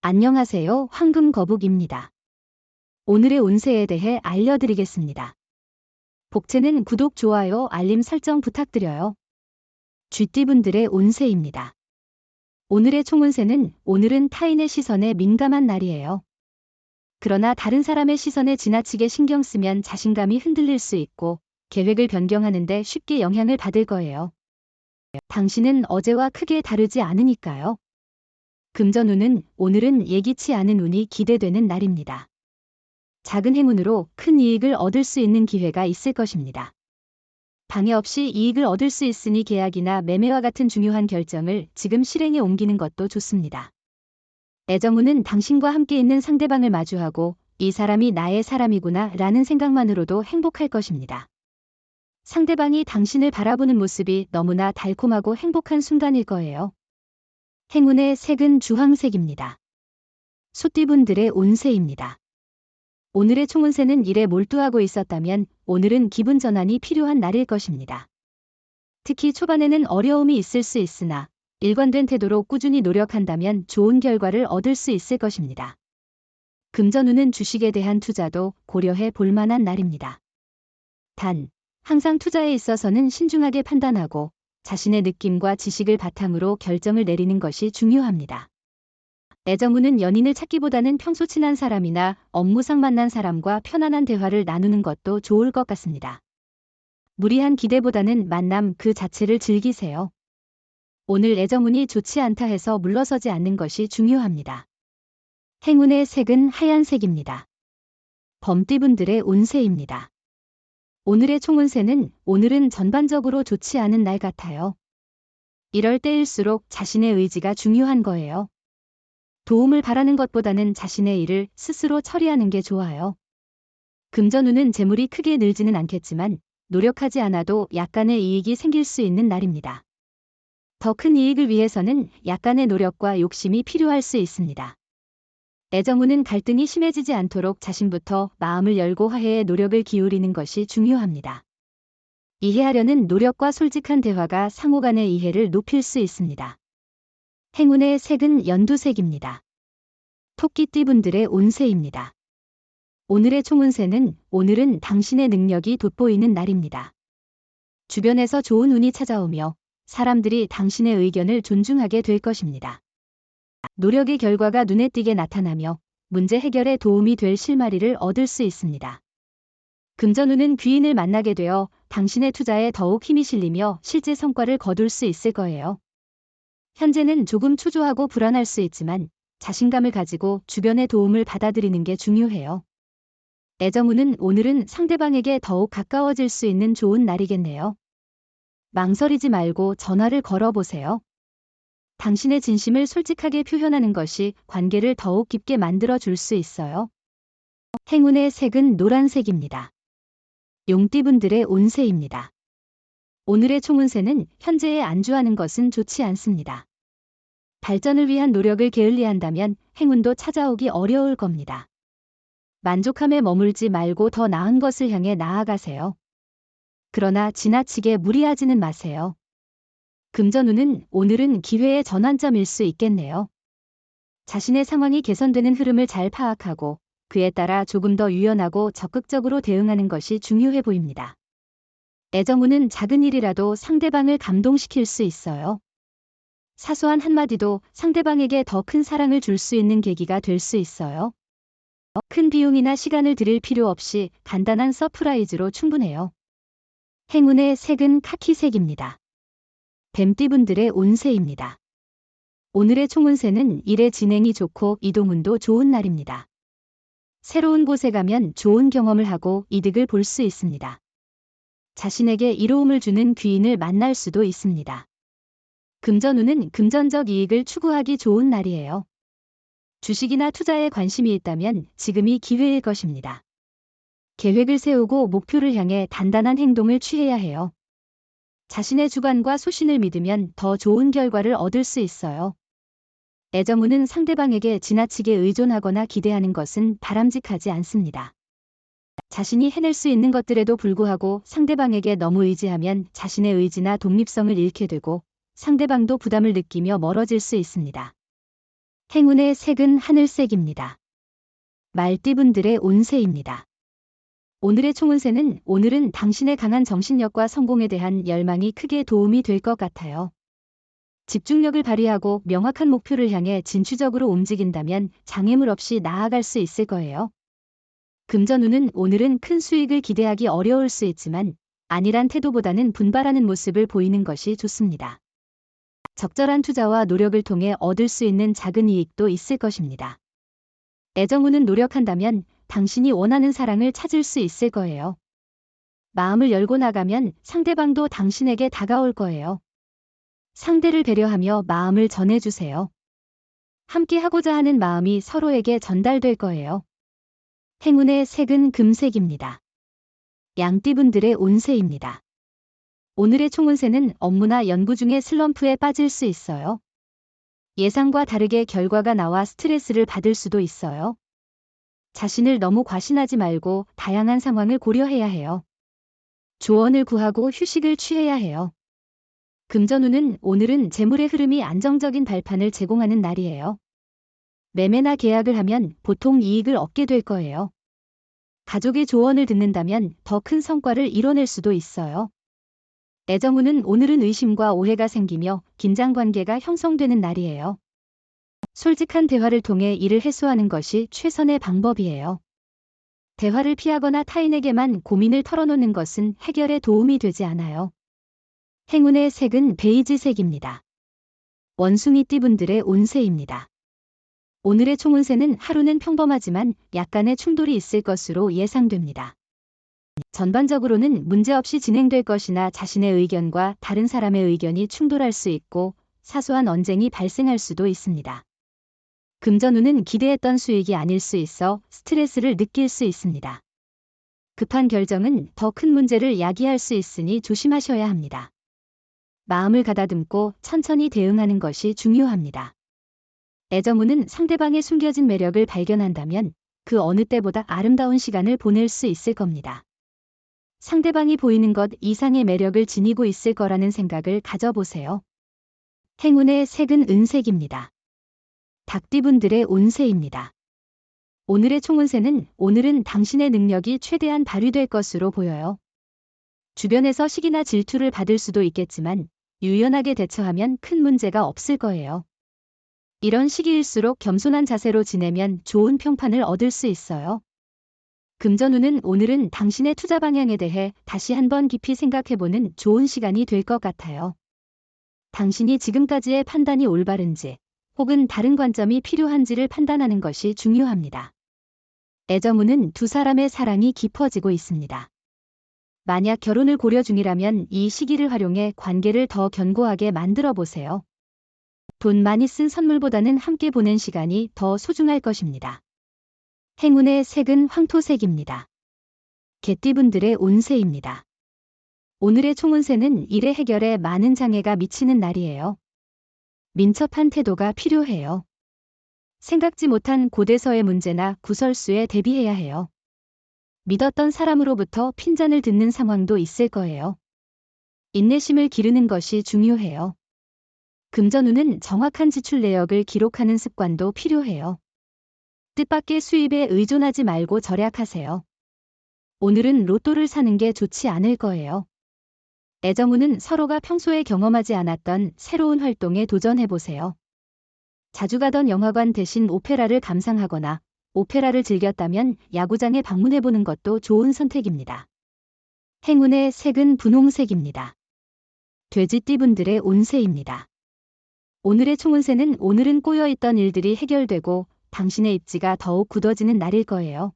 안녕하세요. 황금거북입니다. 오늘의 운세에 대해 알려드리겠습니다. 복채는 구독, 좋아요, 알림 설정 부탁드려요. 쥐띠분들의 운세입니다. 오늘의 총운세는 오늘은 타인의 시선에 민감한 날이에요. 그러나 다른 사람의 시선에 지나치게 신경 쓰면 자신감이 흔들릴 수 있고 계획을 변경하는데 쉽게 영향을 받을 거예요. 당신은 어제와 크게 다르지 않으니까요. 금전운은 오늘은 예기치 않은 운이 기대되는 날입니다. 작은 행운으로 큰 이익을 얻을 수 있는 기회가 있을 것입니다. 방해 없이 이익을 얻을 수 있으니 계약이나 매매와 같은 중요한 결정을 지금 실행에 옮기는 것도 좋습니다. 애정운은 당신과 함께 있는 상대방을 마주하고 이 사람이 나의 사람이구나 라는 생각만으로도 행복할 것입니다. 상대방이 당신을 바라보는 모습이 너무나 달콤하고 행복한 순간일 거예요. 행운의 색은 주황색입니다. 소띠분들의 운세입니다. 오늘의 총운세는 일에 몰두하고 있었다면 오늘은 기분 전환이 필요한 날일 것입니다. 특히 초반에는 어려움이 있을 수 있으나 일관된 태도로 꾸준히 노력한다면 좋은 결과를 얻을 수 있을 것입니다. 금전운은 주식에 대한 투자도 고려해 볼 만한 날입니다. 단, 항상 투자에 있어서는 신중하게 판단하고 자신의 느낌과 지식을 바탕으로 결정을 내리는 것이 중요합니다. 애정운은 연인을 찾기보다는 평소 친한 사람이나 업무상 만난 사람과 편안한 대화를 나누는 것도 좋을 것 같습니다. 무리한 기대보다는 만남 그 자체를 즐기세요. 오늘 애정운이 좋지 않다 해서 물러서지 않는 것이 중요합니다. 행운의 색은 하얀색입니다. 범띠분들의 운세입니다. 오늘의 총운세는 오늘은 전반적으로 좋지 않은 날 같아요. 이럴 때일수록 자신의 의지가 중요한 거예요. 도움을 바라는 것보다는 자신의 일을 스스로 처리하는 게 좋아요. 금전운은 재물이 크게 늘지는 않겠지만 노력하지 않아도 약간의 이익이 생길 수 있는 날입니다. 더 큰 이익을 위해서는 약간의 노력과 욕심이 필요할 수 있습니다. 애정운은 갈등이 심해지지 않도록 자신부터 마음을 열고 화해에 노력을 기울이는 것이 중요합니다. 이해하려는 노력과 솔직한 대화가 상호 간의 이해를 높일 수 있습니다. 행운의 색은 연두색입니다. 토끼띠분들의 운세입니다. 오늘의 총운세는 오늘은 당신의 능력이 돋보이는 날입니다. 주변에서 좋은 운이 찾아오며 사람들이 당신의 의견을 존중하게 될 것입니다. 노력의 결과가 눈에 띄게 나타나며 문제 해결에 도움이 될 실마리를 얻을 수 있습니다. 금전운은 귀인을 만나게 되어 당신의 투자에 더욱 힘이 실리며 실제 성과를 거둘 수 있을 거예요. 현재는 조금 초조하고 불안할 수 있지만 자신감을 가지고 주변의 도움을 받아들이는 게 중요해요. 애정운은 오늘은 상대방에게 더욱 가까워질 수 있는 좋은 날이겠네요. 망설이지 말고 전화를 걸어보세요. 당신의 진심을 솔직하게 표현하는 것이 관계를 더욱 깊게 만들어 줄 수 있어요. 행운의 색은 노란색입니다. 용띠분들의 운세입니다. 오늘의 총운세는 현재에 안주하는 것은 좋지 않습니다. 발전을 위한 노력을 게을리한다면 행운도 찾아오기 어려울 겁니다. 만족함에 머물지 말고 더 나은 것을 향해 나아가세요. 그러나 지나치게 무리하지는 마세요. 금전운은 오늘은 기회의 전환점일 수 있겠네요. 자신의 상황이 개선되는 흐름을 잘 파악하고 그에 따라 조금 더 유연하고 적극적으로 대응하는 것이 중요해 보입니다. 애정운은 작은 일이라도 상대방을 감동시킬 수 있어요. 사소한 한마디도 상대방에게 더 큰 사랑을 줄 수 있는 계기가 될 수 있어요. 큰 비용이나 시간을 들일 필요 없이 간단한 서프라이즈로 충분해요. 행운의 색은 카키색입니다. 뱀띠분들의 운세입니다. 오늘의 총운세는 일의 진행이 좋고 이동운도 좋은 날입니다. 새로운 곳에 가면 좋은 경험을 하고 이득을 볼 수 있습니다. 자신에게 이로움을 주는 귀인을 만날 수도 있습니다. 금전운은 금전적 이익을 추구하기 좋은 날이에요. 주식이나 투자에 관심이 있다면 지금이 기회일 것입니다. 계획을 세우고 목표를 향해 단단한 행동을 취해야 해요. 자신의 주관과 소신을 믿으면 더 좋은 결과를 얻을 수 있어요. 애정운은 상대방에게 지나치게 의존하거나 기대하는 것은 바람직하지 않습니다. 자신이 해낼 수 있는 것들에도 불구하고 상대방에게 너무 의지하면 자신의 의지나 독립성을 잃게 되고 상대방도 부담을 느끼며 멀어질 수 있습니다. 행운의 색은 하늘색입니다. 말띠분들의 운세입니다. 오늘의 총운세는 오늘은 당신의 강한 정신력과 성공에 대한 열망이 크게 도움이 될 것 같아요. 집중력을 발휘하고 명확한 목표를 향해 진취적으로 움직인다면 장애물 없이 나아갈 수 있을 거예요. 금전운은 오늘은 큰 수익을 기대하기 어려울 수 있지만 안일한 태도보다는 분발하는 모습을 보이는 것이 좋습니다. 적절한 투자와 노력을 통해 얻을 수 있는 작은 이익도 있을 것입니다. 애정운은 노력한다면 당신이 원하는 사랑을 찾을 수 있을 거예요. 마음을 열고 나가면 상대방도 당신에게 다가올 거예요. 상대를 배려하며 마음을 전해주세요. 함께 하고자 하는 마음이 서로에게 전달될 거예요. 행운의 색은 금색입니다. 양띠분들의 운세입니다. 오늘의 총운세는 업무나 연구 중에 슬럼프에 빠질 수 있어요. 예상과 다르게 결과가 나와 스트레스를 받을 수도 있어요. 자신을 너무 과신하지 말고 다양한 상황을 고려해야 해요. 조언을 구하고 휴식을 취해야 해요. 금전운은 오늘은 재물의 흐름이 안정적인 발판을 제공하는 날이에요. 매매나 계약을 하면 보통 이익을 얻게 될 거예요. 가족의 조언을 듣는다면 더 큰 성과를 이뤄낼 수도 있어요. 애정운은 오늘은 의심과 오해가 생기며 긴장 관계가 형성되는 날이에요. 솔직한 대화를 통해 이를 해소하는 것이 최선의 방법이에요. 대화를 피하거나 타인에게만 고민을 털어놓는 것은 해결에 도움이 되지 않아요. 행운의 색은 베이지색입니다. 원숭이띠분들의 운세입니다. 오늘의 총운세는 하루는 평범하지만 약간의 충돌이 있을 것으로 예상됩니다. 전반적으로는 문제없이 진행될 것이나 자신의 의견과 다른 사람의 의견이 충돌할 수 있고 사소한 언쟁이 발생할 수도 있습니다. 금전운은 기대했던 수익이 아닐 수 있어 스트레스를 느낄 수 있습니다. 급한 결정은 더 큰 문제를 야기할 수 있으니 조심하셔야 합니다. 마음을 가다듬고 천천히 대응하는 것이 중요합니다. 애정운은 상대방의 숨겨진 매력을 발견한다면 그 어느 때보다 아름다운 시간을 보낼 수 있을 겁니다. 상대방이 보이는 것 이상의 매력을 지니고 있을 거라는 생각을 가져보세요. 행운의 색은 은색입니다. 닭띠분들의 운세입니다. 오늘의 총운세는 오늘은 당신의 능력이 최대한 발휘될 것으로 보여요. 주변에서 시기나 질투를 받을 수도 있겠지만 유연하게 대처하면 큰 문제가 없을 거예요. 이런 시기일수록 겸손한 자세로 지내면 좋은 평판을 얻을 수 있어요. 금전운은 오늘은 당신의 투자 방향에 대해 다시 한번 깊이 생각해보는 좋은 시간이 될 것 같아요. 당신이 지금까지의 판단이 올바른지 혹은 다른 관점이 필요한지를 판단하는 것이 중요합니다. 애정운은 두 사람의 사랑이 깊어지고 있습니다. 만약 결혼을 고려 중이라면 이 시기를 활용해 관계를 더 견고하게 만들어 보세요. 돈 많이 쓴 선물보다는 함께 보낸 시간이 더 소중할 것입니다. 행운의 색은 황토색입니다. 개띠분들의 운세입니다. 오늘의 총운세는 일의 해결에 많은 장애가 미치는 날이에요. 민첩한 태도가 필요해요. 생각지 못한 고대서의 문제나 구설수에 대비해야 해요. 믿었던 사람으로부터 핀잔을 듣는 상황도 있을 거예요. 인내심을 기르는 것이 중요해요. 금전운은 정확한 지출 내역을 기록하는 습관도 필요해요. 뜻밖의 수입에 의존하지 말고 절약하세요. 오늘은 로또를 사는 게 좋지 않을 거예요. 애정운은 서로가 평소에 경험하지 않았던 새로운 활동에 도전해보세요. 자주 가던 영화관 대신 오페라를 감상하거나 오페라를 즐겼다면 야구장에 방문해보는 것도 좋은 선택입니다. 행운의 색은 분홍색입니다. 돼지띠분들의 운세입니다. 오늘의 총운세는 오늘은 꼬여있던 일들이 해결되고 당신의 입지가 더욱 굳어지는 날일 거예요.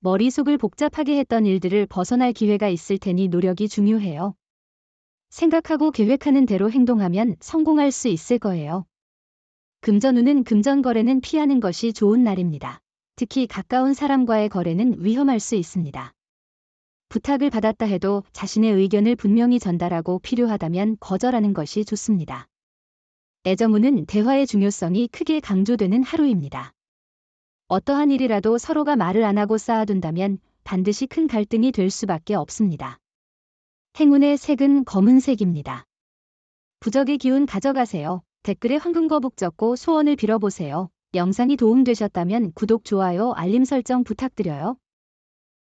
머릿속을 복잡하게 했던 일들을 벗어날 기회가 있을 테니 노력이 중요해요. 생각하고 계획하는 대로 행동하면 성공할 수 있을 거예요. 금전운은 금전 거래는 피하는 것이 좋은 날입니다. 특히 가까운 사람과의 거래는 위험할 수 있습니다. 부탁을 받았다 해도 자신의 의견을 분명히 전달하고 필요하다면 거절하는 것이 좋습니다. 애정운은 대화의 중요성이 크게 강조되는 하루입니다. 어떠한 일이라도 서로가 말을 안 하고 쌓아둔다면 반드시 큰 갈등이 될 수밖에 없습니다. 행운의 색은 검은색입니다. 부적의 기운 가져가세요. 댓글에 황금거북 적고 소원을 빌어보세요. 영상이 도움되셨다면 구독, 좋아요, 알림 설정 부탁드려요.